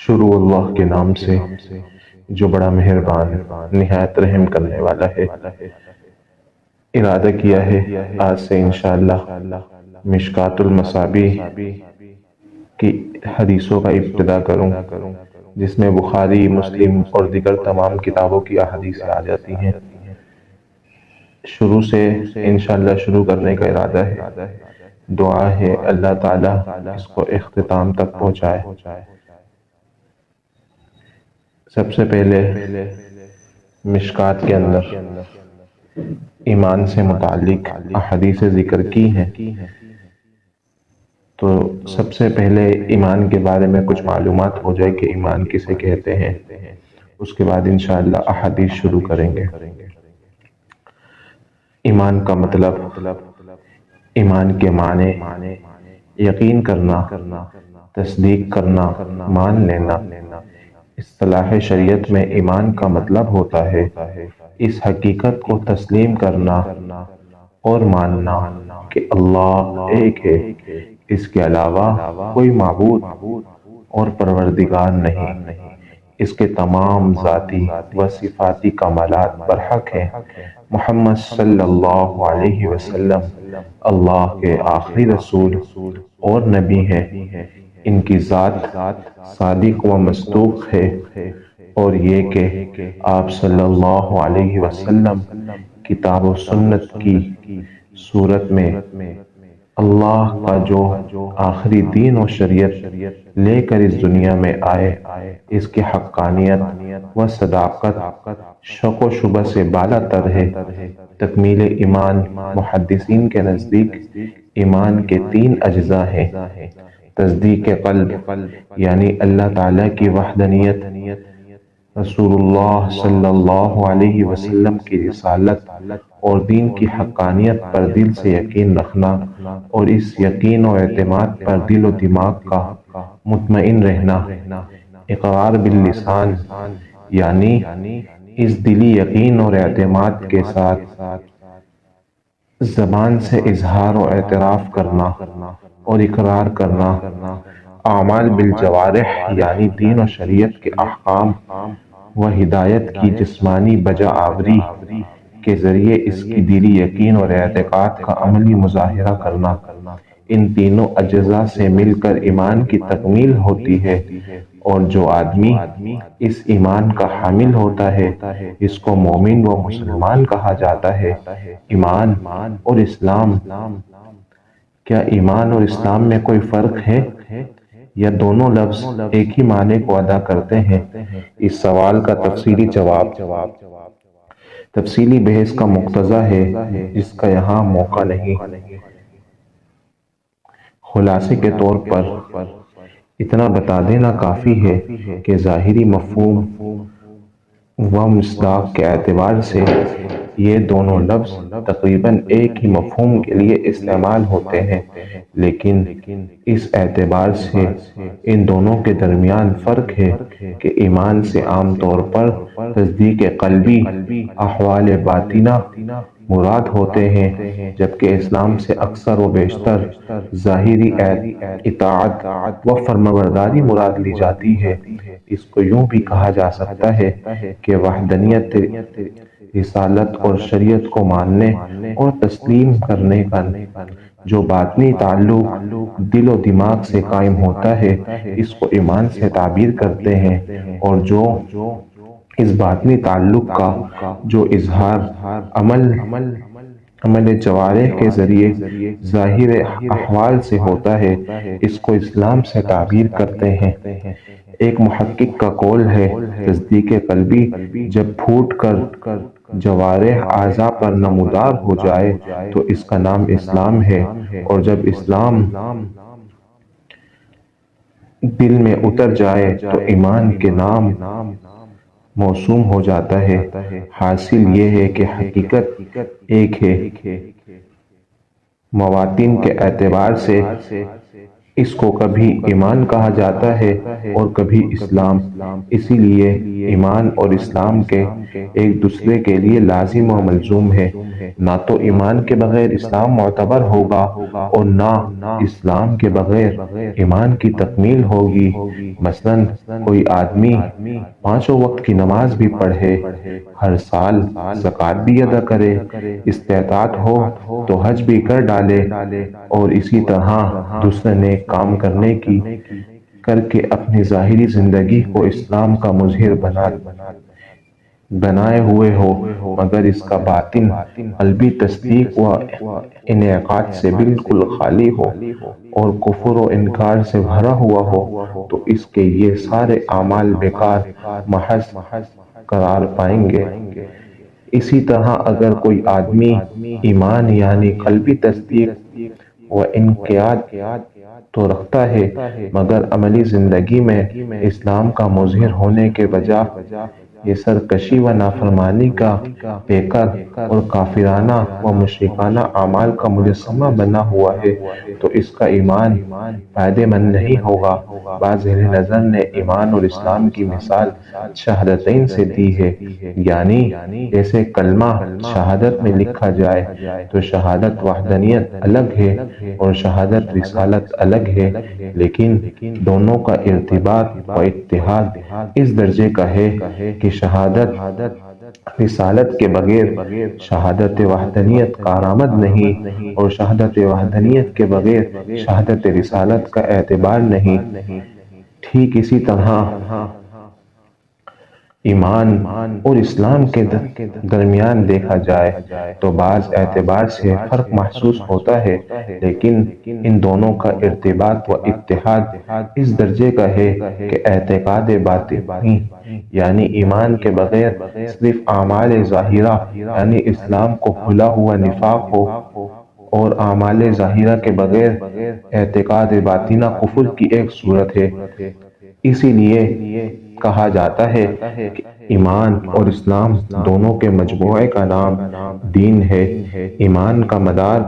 شروع اللہ کے نام سے جو بڑا مہربان نہایت رحم کرنے والا ہے۔ ارادہ کیا ہے آج سے انشاءاللہ مشکوٰۃ المصابیح کی حدیثوں کا ابتدا کروں، جس میں بخاری، مسلم اور دیگر تمام کتابوں کی احادیث آ جاتی ہیں۔ شروع سے انشاءاللہ شروع کرنے کا ارادہ ہے۔ دعا ہے اللہ تعالیٰ اس کو اختتام تک پہنچائے۔ سب سے پہلے مشکوٰۃ کے اندر ایمان سے متعلق احادیث ذکر کی ہیں، تو سب سے پہلے ایمان کے بارے میں کچھ معلومات ہو جائے کہ ایمان کسے کہتے ہیں، اس کے بعد انشاءاللہ احادیث شروع کریں گے۔ ایمان کا مطلب، ایمان کے معنی یقین کرنا، تصدیق کرنا، مان لینا۔ اصطلاح شریعت میں ایمان کا مطلب ہوتا ہے اس حقیقت کو تسلیم کرنا اور ماننا کہ اللہ ایک ہے، اس کے علاوہ کوئی معبود اور پروردگار نہیں، اس کے تمام ذاتی و صفاتی کمالات برحق ہیں۔ محمد صلی اللہ علیہ وسلم اللہ کے آخری رسول اور نبی ہیں۔ ان کی ذات صادق و مصدوق ہے، اور یہ کہ آپ صلی اللہ علیہ وسلم کتاب و سنت کی صورت میں اللہ کا جو آخری دین و شریعت لے کر اس دنیا میں آئے، اس کی حقانیت و صداقت شک و شبہ سے بالا تر ہے۔ تکمیل ایمان محدثین کے نزدیک ایمان کے 3 اجزاء ہیں: تصدیق قلب یعنی اللہ تعالیٰ کی وحدانیت، رسول اللہ صلی اللہ علیہ وسلم کی رسالت اور دین کی حقانیت پر دل سے یقین رکھنا، اور اس یقین و اعتماد پر دل و دماغ کا مطمئن رہنا۔ اقرار باللسان یعنی اس دلی یقین اور اعتماد کے ساتھ زبان سے اظہار و اعتراف کرنا اور اقرار کرنا۔ اعمال بالجوارح یعنی دین و شریعت کے احکام و ہدایت کی جسمانی بجا آوری کے ذریعے اس کی دلی یقین اور اعتقاد کا عملی مظاہرہ کرنا۔ ان تینوں اجزاء سے مل کر ایمان کی تکمیل ہوتی ہے، اور جو آدمی اس ایمان کا حامل ہوتا ہے اس کو مومن و مسلمان کہا جاتا ہے۔ ایمان اور اسلام، کیا ایمان اور اسلام میں کوئی فرق ہے یا دونوں لفظ ایک ہی معنی کو ادا کرتے ہیں؟ اس سوال کا تفصیلی جواب تفصیلی بحث کا مقتضی ہے، جس کا یہاں موقع نہیں۔ خلاصے کے طور پر اتنا بتا دینا کافی ہے کہ ظاہری مفہوم و مصداق کے اعتبار سے یہ دونوں لفظ تقریباً ایک ہی مفہوم کے لیے استعمال ہوتے ہیں، لیکن اس اعتبار سے ان دونوں کے درمیان فرق ہے کہ ایمان سے عام طور پر تصدیق قلبی، احوال باطنہ مراد ہوتے ہیں، جبکہ اسلام سے اکثر و بیشتر ظاہری اطاعت و فرمانبرداری مراد لی جاتی ہے۔ اس کو یوں بھی کہا جا سکتا ہے کہ وحدانیت، رسالت اور شریعت کو ماننے اور تسلیم کرنے کا جو باطنی تعلق دل و دماغ سے قائم ہوتا ہے، اس کو ایمان سے تعبیر کرتے ہیں، اور جو اس باطنی تعلق کا جو اظہار عمل جوارح کے ذریعے ظاہر احوال سے ہوتا ہے، اس کو اسلام سے تعبیر کرتے ہیں۔ ایک محقق کا قول ہے، تصدیق قلبی جب پھوٹ کر جوارح اعضاء پر نمودار ہو جائے تو اس کا نام اسلام ہے، اور جب اسلام دل میں اتر جائے تو ایمان کے نام موسوم ہو جاتا ہے۔ حاصل یہ ہے کہ حقیقت ایک ہے۔ مواطن کے اعتبار سے اس کو کبھی ایمان کہا جاتا ہے اور کبھی اسلام۔ اسی لیے ایمان اور اسلام کے ایک دوسرے کے لیے لازم و ملزوم ہے۔ نہ تو ایمان کے بغیر اسلام معتبر ہوگا اور نہ اسلام کے بغیر ایمان کی تکمیل ہوگی۔ مثلاً کوئی آدمی 5 وقت کی نماز بھی پڑھے، ہر سال زکوٰۃ بھی ادا کرے، استطاعت ہو تو حج بھی کر ڈالے اور اسی طرح دوسرے نیک کام کرنے کی کر کے اپنی ظاہری زندگی کو اسلام کا مظہر بنائے ہوئے ہو، مگر اس کا باطن قلبی تصدیق و انعقاد سے بالکل خالی ہو اور کفر و انکار سے بھرا ہوا ہو، تو اس کے یہ سارے اعمال بیکار محض قرار پائیں گے۔ اسی طرح اگر کوئی آدمی ایمان یعنی قلبی تصدیق و انقیاد تو رکھتا ہے، مگر عملی زندگی میں اسلام کا مظہر ہونے کے بجائے یہ سرکشی و نافرمانی کا پیکر اور کافرانہ و مشرکانہ اعمال کا مجسمہ بنا ہوا ہے، تو اس کا ایمان فائدہ مند نہیں ہوگا۔ بعض اہل نظر نے ایمان اور اسلام کی مثال شہادتین سے دی ہے، یعنی جیسے کلمہ شہادت میں لکھا جائے تو شہادت وحدانیت الگ ہے اور شہادت رسالت الگ ہے، لیکن دونوں کا ارتباط و اتحاد اس درجے کا ہے کہ شہادت رسالت کے بغیر شہادت وحدانیت کارآمد نہیں اور شہادت وحدانیت کے بغیر شہادت رسالت کا اعتبار نہیں۔ ٹھیک اسی طرح ایمان اور اسلام کے درمیان دیکھا جائے تو بعض اعتبار سے فرق محسوس ہوتا ہے، لیکن ان دونوں کا ارتباط و اتحاد اس درجے کا ہے کہ اعتقاد باطنی یعنی ایمان کے بغیر صرف اعمال ظاہرہ یعنی اسلام کو کھلا ہوا نفاق ہو، اور اعمال ظاہرہ کے بغیر اعتقاد باطنہ کفر کی ایک صورت ہے۔ اسی لیے کہا جاتا ہے کہ ایمان اور اسلام دونوں کے مجموعے کا نام دین ہے۔ ایمان کا مدار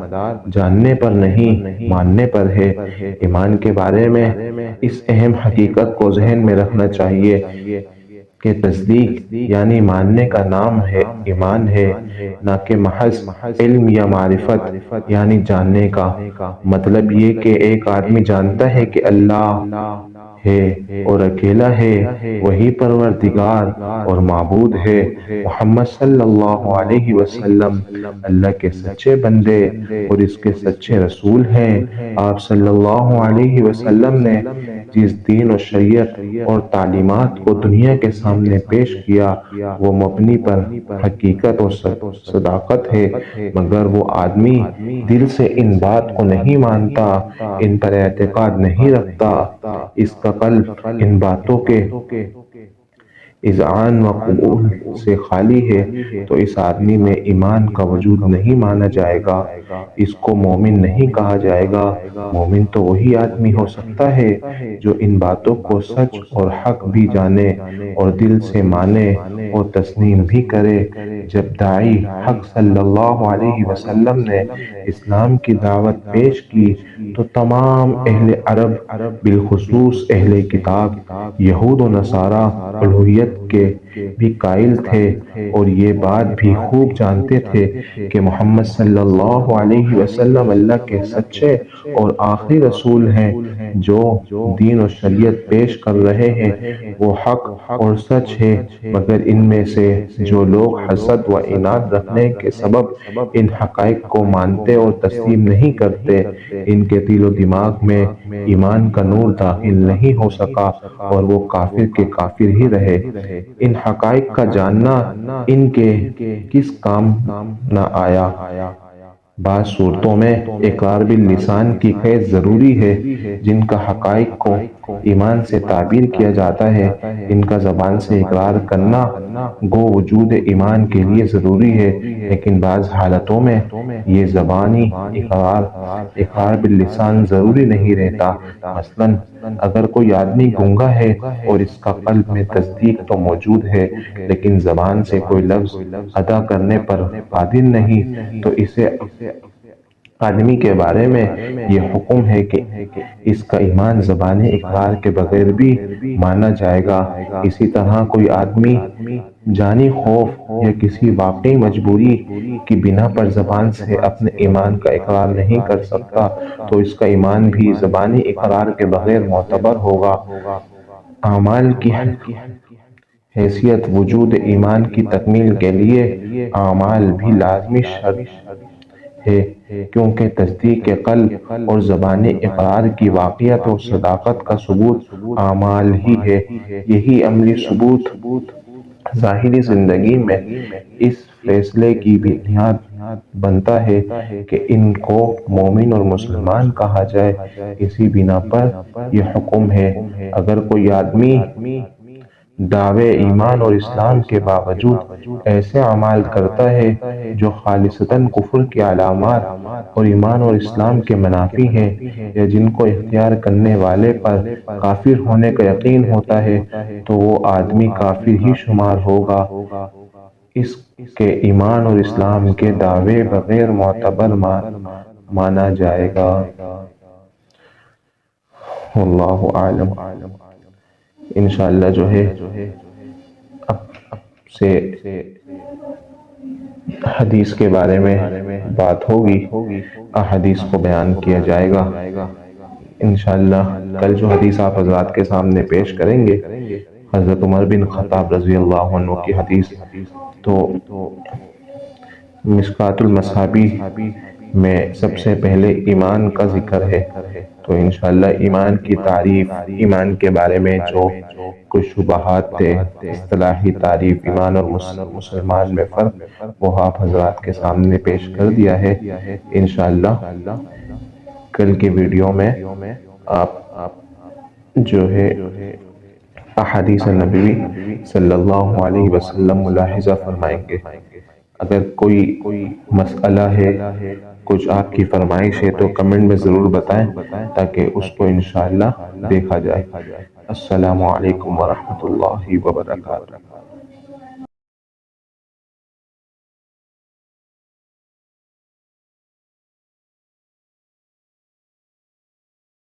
جاننے پر نہیں ماننے پر ہے۔ ایمان کے بارے میں اس اہم حقیقت کو ذہن میں رکھنا چاہیے کہ تصدیق یعنی ماننے کا نام ہے ایمان ہے، نہ کہ محض علم یا معرفت یعنی جاننے کا۔ مطلب یہ کہ ایک آدمی جانتا ہے کہ اللہ ہے اور اکیلا ہے، وہی پروردگار اور معبود ہے، محمد صلی اللہ علیہ وسلم اللہ کے سچے بندے اور اس کے سچے رسول ہیں۔ آپ صلی اللہ علیہ وسلم نے جس دین و شریعت اور تعلیمات کو دنیا کے سامنے پیش کیا وہ مبنی پر حقیقت اور صداقت ہے، مگر وہ آدمی دل سے ان بات کو نہیں مانتا، ان پر اعتقاد نہیں رکھتا، اس کا قلب ان باتوں کے اذعان و قبول سے خالی ہے، تو اس آدمی میں ایمان کا وجود نہیں مانا جائے گا، اس کو مومن نہیں کہا جائے گا۔ مومن تو وہی آدمی ہو سکتا ہے جو ان باتوں کو سچ اور حق بھی جانے اور دل سے مانے اور تسلیم بھی کرے۔ جب داعی حق صلی اللہ علیہ وسلم نے اسلام کی دعوت پیش کی تو تمام اہل عرب بالخصوص اہل کتاب یہود و نصارہ الوہیت کے بھی قائل تھے اور یہ بات بھی خوب جانتے تھے کہ محمد صلی اللہ علیہ وسلم اللہ کے سچے اور آخری رسول ہیں۔ جو دین و شریعت پیش کر رہے ہیں وہ حق اور سچ ہے، مگر ان میں سے جو لوگ حسد و عناد رکھنے کے سبب ان حقائق کو مانتے اور تسلیم نہیں کرتے، ان کے دل و دماغ میں ایمان کا نور داخل نہیں ہو سکا اور وہ کافر کے کافر ہی رہے۔ ان حقائق کا جاننا ان کے کس کام نہ آیا۔ بعض صورتوں میں اقرار باللسان کی قید ضروری ہے، جن کا حقائق کو ایمان سے تعبیر کیا جاتا ہے، ان کا زبان سے اقرار کرنا گو وجود ایمان کے لیے ضروری ہے، لیکن بعض حالتوں میں یہ زبانی اقرار باللسان ضروری نہیں رہتا۔ مثلاً اگر کوئی آدمی گونگا ہے اور اس کا قلب میں تصدیق تو موجود ہے لیکن زبان سے کوئی لفظ ادا کرنے پر قادر نہیں، تو اسے آدمی کے بارے میں یہ حکم ہے کہ اس کا ایمان زبان اقرار کے بغیر بھی مانا جائے گا۔ اسی طرح کوئی آدمی جانی خوف یا کسی واقعی مجبوری کی بنا پر زبان سے اپنے ایمان کا اقرار نہیں کر سکتا تو اس کا ایمان بھی زبانی اقرار کے بغیر معتبر ہوگا۔ اعمال کی حیثیت وجود ایمان کی تکمیل کے لیے اعمال بھی لازمی شرط ہے، کیونکہ تصدیق قلب اور زبانی اقرار کی واقعیت اور صداقت کا ثبوت اعمال ہی ہے۔ یہی عملی ثبوت ظاہری زندگی میں اس فیصلے کی بنیاد بنتا ہے کہ ان کو مومن اور مسلمان کہا جائے۔ اسی بنا پر یہ حکم ہے اگر کوئی آدمی دعوے ایمان اور اسلام کے باوجود ایسے اعمال کرتا ہے جو خالصتاً کفر کی علامات اور ایمان اور اسلام کے منافی ہیں یا جن کو اختیار کرنے والے پر کافر ہونے کا یقین ہوتا ہے تو وہ آدمی کافر ہی شمار ہوگا۔ اس کے ایمان اور اسلام کے دعوے بغیر معتبر مانا جائے گا۔ واللہ اعلم۔ انشاءاللہ جو ہے اب سے حدیث کے بارے میں بات ہوگی، احادیث کو بیان کیا جائے گا۔ انشاءاللہ کل جو حدیث آپ حضرات کے سامنے پیش کریں گے حضرت عمر بن خطاب رضی اللہ عنہ کی حدیث، تو مشکوٰۃ المصابیح میں سب سے پہلے ایمان کا ذکر ہے، تو انشاءاللہ ایمان کی تعریف، ایمان کے بارے میں جو کچھ شبہات تھے، اصطلاحی تعریف ایمان اور مسلمان میں فرق، وہ آپ حضرات کے سامنے پیش کر دیا ہے۔ انشاءاللہ کل کی ویڈیو میں آپ جو ہے احادیث نبوی صلی اللہ علیہ وسلم ملاحظہ فرمائیں گے۔ اگر کوئی مسئلہ ہے، کچھ آپ کی فرمائش ہے تو کمنٹ میں ضرور بتائیں تاکہ اس کو انشاءاللہ دیکھا جائے۔ السلام علیکم ورحمۃ اللہ وبرکاتہ۔